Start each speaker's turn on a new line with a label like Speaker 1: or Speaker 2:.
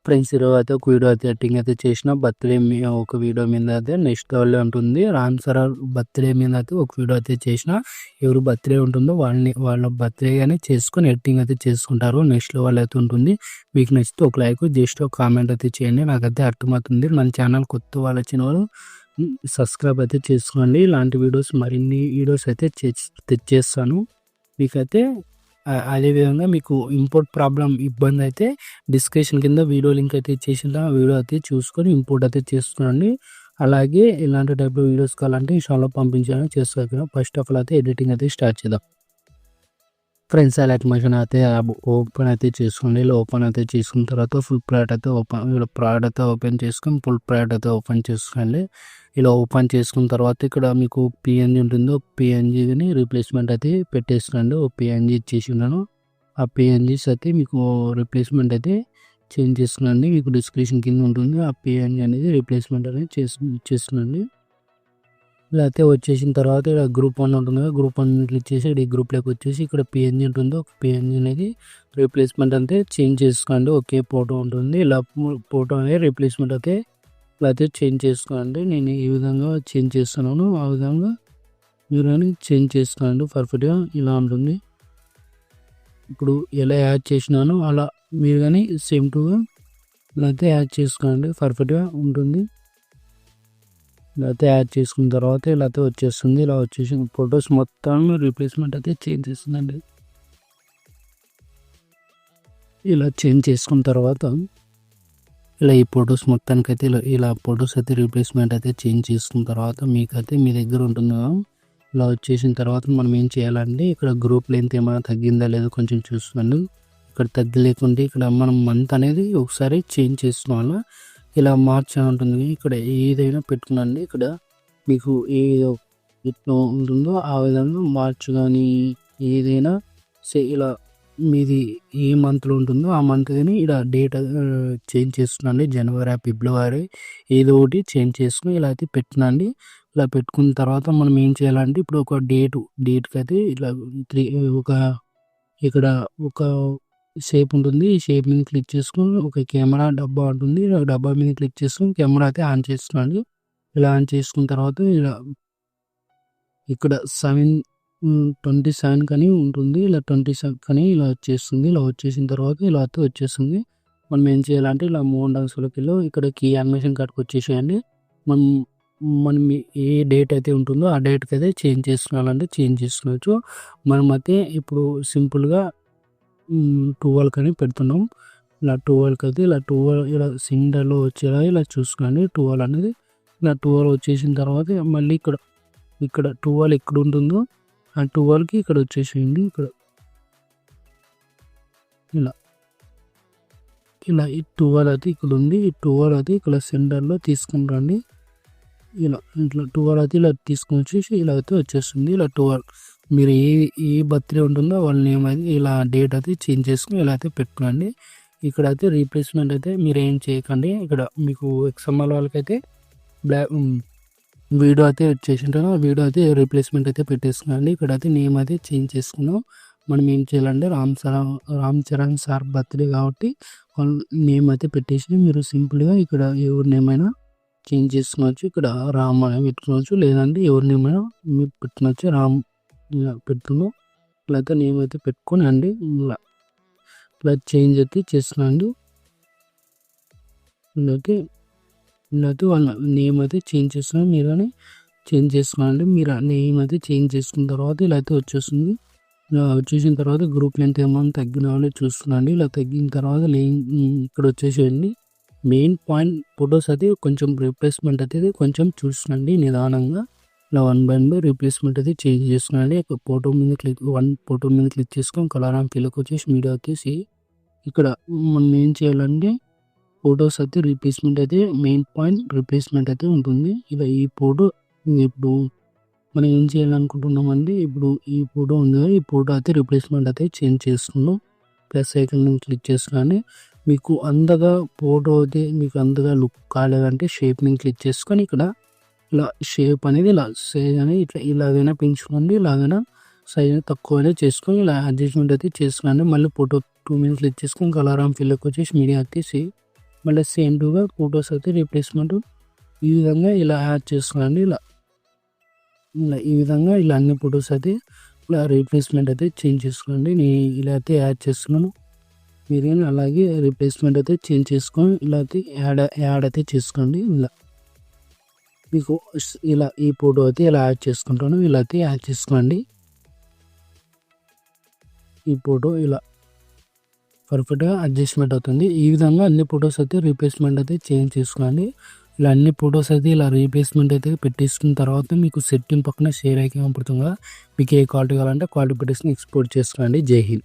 Speaker 1: Friends ఈరోజైతే ఒక video అయితే ఎడిటింగ్ అయితే చేసిన బర్త్‌డే ఒక వీడియో మీద అయితే నెక్స్ట్ లెవెల్‌లో ఉంటుంది. రామ్ చరణ్ బర్త్‌డే మీద అయితే ఒక వీడియో అయితే చేసిన. ఎవరు బర్త్‌డే ఉంటుందో వాళ్ళ బర్త్‌డే గాని చేసుకొని ఎడిటింగ్ అయితే చేసుకుంటారు. నెక్స్ట్ లెవెల్ అయితే ఉంటుంది. మీకు నచ్చితే ఒక లైక్ జస్ట్ ఒక కామెంట్ అయితే చేయండి. నాకైతే అర్థమవుతుంది. మన ఛానల్ కొత్త వాళ్ళు వచ్చిన వాళ్ళు సబ్స్క్రైబ్ అయితే చేసుకోండి. ఇలాంటి వీడియోస్ మరిన్ని వీడియోస్ అయితే తెచ్చేస్తాను. మీకైతే అదేవిధంగా మీకు ఇంపోర్ట్ ప్రాబ్లమ్ ఇబ్బంది అయితే డిస్క్రిప్షన్ కింద వీడియో లింక్ అయితే ఇచ్చేసిన ఆ వీడియో అయితే చూసుకొని ఇంపోర్ట్ అయితే చేస్తున్నాండి. అలాగే ఇలాంటి టైప్‌లో వీడియోస్ కావాలంటే ఇన్‌స్టాలో పంపించాలని చేస్తాను. ఫస్ట్ ఆఫ్ ఆల్ అయితే ఎడిటింగ్ అయితే స్టార్ట్ చేద్దాం. ఫ్రెండ్స్ అలర్ట్ మోషన్ అయితే ఓపెన్ అయితే చేసుకోండి. ఇలా ఓపెన్ అయితే చేసుకున్న తర్వాత ఫుల్ ప్రోడక్ట్ అయితే ఓపెన్ చేసుకొని ఫుల్ ప్రోడక్ట్ అయితే ఓపెన్ చేసుకోండి. ఇలా ఓపెన్ చేసుకున్న తర్వాత ఇక్కడ మీకు పిఎన్జీ ఉంటుందో పిఎన్జీని రీప్లేస్మెంట్ అయితే పెట్టేసుకోండి. ఓ పిఎన్జీ ఇచ్చేసి ఉన్నాను. ఆ పిఎన్జీస్ అయితే మీకు రీప్లేస్మెంట్ అయితే చేంజ్ చేసుకునండి. మీకు డిస్క్రిప్షన్ కింద ఉంటుంది. ఆ పిఎన్జీ అనేది రీప్లేస్మెంట్ అనేది చేస్తున్నాండి. ఇలా అయితే వచ్చేసిన తర్వాత ఇక్కడ గ్రూప్ 1 ఉంటుంది కదా, గ్రూప్ 1 క్లిక్ చేసి ఈ గ్రూప్లోకి వచ్చేసి ఇక్కడ పిఎన్జీ ఉంటుందో పిఎన్జీ అనేది రీప్లేస్మెంట్ అంటే చేంజ్ చేసుకోండి. ఒకే ఫోటో ఉంటుంది. ఇలా ఫోటో అనేది రీప్లేస్మెంట్ అయితే ఇలా అయితే చేంజ్ చేసుకోండి. నేను ఈ విధంగా చేంజ్ చేస్తున్నాను. ఆ విధంగా మీరు కానీ చేంజ్ చేసుకోండి. పర్ఫెక్ట్గా ఇలా ఉంటుంది. ఇప్పుడు ఎలా యాడ్ చేసినానో అలా మీరు కానీ సేమ్ టుగా ఇలా అయితే యాడ్ చేసుకోండి. పర్ఫెక్ట్గా ఉంటుంది. ఇలా అయితే యాడ్ చేసుకున్న తర్వాత ఇలా అయితే వచ్చేస్తుంది. ఇలా వచ్చేసి ఫొటోస్ మొత్తం రీప్లేస్మెంట్ అయితే చేంజ్ చేస్తుందండి. ఇలా చేంజ్ చేసుకున్న తర్వాత ఇలా ఈ ఫొటోస్ మొత్తానికైతే ఇలా ఫొటోస్ అయితే రీప్లేస్మెంట్ అయితే చేంజ్ చేసుకున్న తర్వాత మీకైతే మీ దగ్గర ఉంటుంది కదా, ఇలా వచ్చేసిన తర్వాత మనం ఏం చేయాలంటే ఇక్కడ గ్రూప్ లెంత్ ఏమైనా తగ్గిందా లేదో కొంచెం చూసుకోండి. ఇక్కడ తగ్గలేకుంటే ఇక్కడ మనం మంత్ అనేది ఒకసారి చేంజ్ చేసుకోవాలి. ఇలా మార్చ్ అని ఉంటుంది. ఇక్కడ ఏదైనా పెట్టుకునండి. ఇక్కడ మీకు ఎట్లా ఉంటుందో ఆ విధంగా మార్చ్ కానీ ఏదైనా ఇలా మీది ఏ మంత్లో ఉంటుందో ఆ మంత్ కానీ ఇలా డేట్ చేంజ్ చేస్తున్నాండి. జనవరి ఫిబ్రవరి ఏదో ఒకటి చేంజ్ చేసుకుని ఇలా అయితే పెట్టినండి. ఇలా పెట్టుకున్న తర్వాత మనం ఏం చేయాలంటే ఇప్పుడు ఒక డేట్కి అయితే ఇట్లా ఇక్కడ ఒక షేప్ ఉంటుంది. ఈ షేప్ మీద క్లిక్ చేసుకొని ఒక కెమెరా డబ్బా ఉంటుంది. డబ్బా మీద క్లిక్ చేసుకొని కెమెరా అయితే ఆన్ చేస్తున్నాండి. ఇలా ఆన్ చేసుకున్న తర్వాత ఇలా ఇక్కడ 27 కని ఉంటుంది. ఇలా 27 కని ఇలా వచ్చేస్తుంది. ఇలా వచ్చేసిన తర్వాత ఇలా అయితే వచ్చేస్తుంది. మనం ఏం చేయాలంటే ఇలా మూవ్ డాన్స్లోకి వెళ్ళి ఇక్కడ కీ యానిమేషన్ కార్డ్కి వచ్చేసేయండి. మనం మనం ఏ డేట్ అయితే ఉంటుందో ఆ డేట్కి అయితే చేంజ్ చేసుకోవాలంటే చేంజ్ చేసుకోవచ్చు. మనమైతే ఇప్పుడు సింపుల్గా 12 కని పెడుతున్నాం. ఇలా 12 అయితే ఇలా 12 ఇలా సిండర్లో వచ్చేలా ఇలా చూసుకోండి. 12 అనేది ఇలా 12 వచ్చేసిన తర్వాత మళ్ళీ ఇక్కడ 12 ఎక్కడ ఉంటుందో ఆ 12కి ఇక్కడ వచ్చేసేయండి. ఇలా ఈ 12 అయితే ఇక్కడ ఉంది. ఈ 12 అయితే ఇక్కడ సెంటర్లో తీసుకుని రండి. ఇట్లా 12 అయితే ఇలా తీసుకొని వచ్చేసి ఇలా అయితే వచ్చేస్తుంది. ఇలా 12 మీరు ఏ బర్త్డే ఉంటుందో వాళ్ళ నేమ్ అయితే ఇలా డేట్ అయితే చేంజ్ చేసుకుని ఇలా అయితే పెట్టుకోండి. ఇక్కడైతే రీప్లేస్మెంట్ అయితే మీరు ఏం చేయకండి. ఇక్కడ మీకు ఎక్స్ఎంఎల్ వాళ్ళకైతే వీడియో అయితే వచ్చేసింటాను. ఆ వీడియో అయితే రీప్లేస్మెంట్ అయితే పెట్టేసుకోండి. ఇక్కడైతే నేమ్ అయితే చేంజ్ చేసుకున్నాం. మనం ఏం చేయాలంటే రామ్ చరణ్ సార్ బర్త్డే కాబట్టి వాళ్ళ నేమ్ అయితే పెట్టేసి మీరు సింపుల్గా ఇక్కడ ఎవరి నేమ్ అయినా చేంజ్ చేసుకోవచ్చు. ఇక్కడ రామ్ అని పెట్టుకోవచ్చు. లేదంటే ఎవరి నేమ్ అయినా మీరు పెట్టుకోవచ్చు. రామ్ ఇలా పెట్టుకున్నాం. ఇలా అయితే నేమ్ అయితే పెట్టుకొని అండి ఇలా చేంజ్ అయితే చేస్తున్నాండి. ఇలాఅయితే వాళ్ళ నేమ్ అయితే చేంజ్ చేస్తున్నాం. మీరు కానీ చేంజ్ చేసుకోండి. మీరు నేమ్ అయితే చేంజ్ చేసుకున్న తర్వాత ఇలా అయితే వచ్చేస్తుంది. ఇలా వచ్చేసిన తర్వాత గ్రూప్ లెంత్ ఏమైనా తగ్గిన వాళ్ళు చూస్తున్నాండి. ఇలా తగ్గిన తర్వాత ఇక్కడ వచ్చేసేయండి. మెయిన్ పాయింట్ ఫొటోస్ అయితే కొంచెం రీప్లేస్మెంట్ అయితే కొంచెం చూస్తున్నాండి నిదానంగా. ఇలా 1 బై 1 రీప్లేస్మెంట్ అయితే చేంజ్ చేసుకున్నాండి. ఫోటో మీద క్లిక్ చేసుకొని కలర్ అండ్ ఫీల్కి వచ్చేసి మీడియా వచ్చేసి ఇక్కడ మనం ఏం చేయాలంటే ఫొటోస్ అయితే రీప్లేస్మెంట్ అయితే మెయిన్ పాయింట్ రీప్లేస్మెంట్ అయితే ఉంటుంది. ఇలా ఈ ఫోటో ఇప్పుడు మనం ఏం చేయాలనుకుంటున్నామండి. ఇప్పుడు ఈ ఫోటో ఉంది కదా, ఈ ఫోటో అయితే రీప్లేస్మెంట్ అయితే చేంజ్ చేసుకున్నాం. ప్లస్ ఐకాన్ క్లిక్ చేసుకొని మీకు అంతగా ఫోటో అయితే మీకు అంతగా లుక్ కాలేదంటే షేప్ మీద క్లిక్ చేసుకొని ఇక్కడ ఇలా షేప్ అనేది ఇలా సైజ్ అనేది ఇలాగైనా పెంచుకోండి. ఇలాగైనా సైజ్ తక్కువైనా చేసుకొని ఇలా అడ్జస్ట్మెంట్ అయితే చేసుకోండి. మళ్ళీ ఫోటో 2 మీద క్లిక్ చేసుకొని కలర్ అండ్ ఫిల్కి వచ్చేసి మీడియా వచ్చేసి మళ్ళీ సేమ్ టూగా ఫొటోస్ అయితే రీప్లేస్మెంట్ ఈ విధంగా ఇలా యాడ్ చేసుకోండి. ఇలా ఈ విధంగా ఇలా అన్ని ఫొటోస్ అయితే ఇలా రీప్లేస్మెంట్ అయితే చేంజ్ చేసుకోండి. నేను ఇలా అయితే యాడ్ చేస్తున్నాను. మీరు కానీ అలాగే రీప్లేస్మెంట్ అయితే చేంజ్ చేసుకొని ఇలా అయితే యాడ్ అయితే చేసుకోండి. ఇలా మీకు ఇలా ఈ ఫోటో అయితే ఇలా యాడ్ చేసుకుంటాను. ఇలా అయితే యాడ్ చేసుకోండి. ఈ ఫోటో ఇలా పర్ఫెక్ట్గా అడ్జస్ట్మెంట్ అవుతుంది. ఈ విధంగా అన్ని ఫొటోస్ అయితే రీప్లేస్మెంట్ అయితే చేంజ్ చేసుకోండి. ఇలా అన్ని ఫొటోస్ అయితే ఇలా రీప్లేస్మెంట్ అయితే పెట్టేసుకున్న తర్వాత మీకు సెట్టింగ్ పక్కన షేర్ ఐకాన్ పడుతుంది కదా, మీకు ఏ క్వాలిటీ కావాలంటే క్వాలిటీ పెట్టేసుకుని ఎక్స్పోర్ట్ చేసుకోండి. జై హింద్.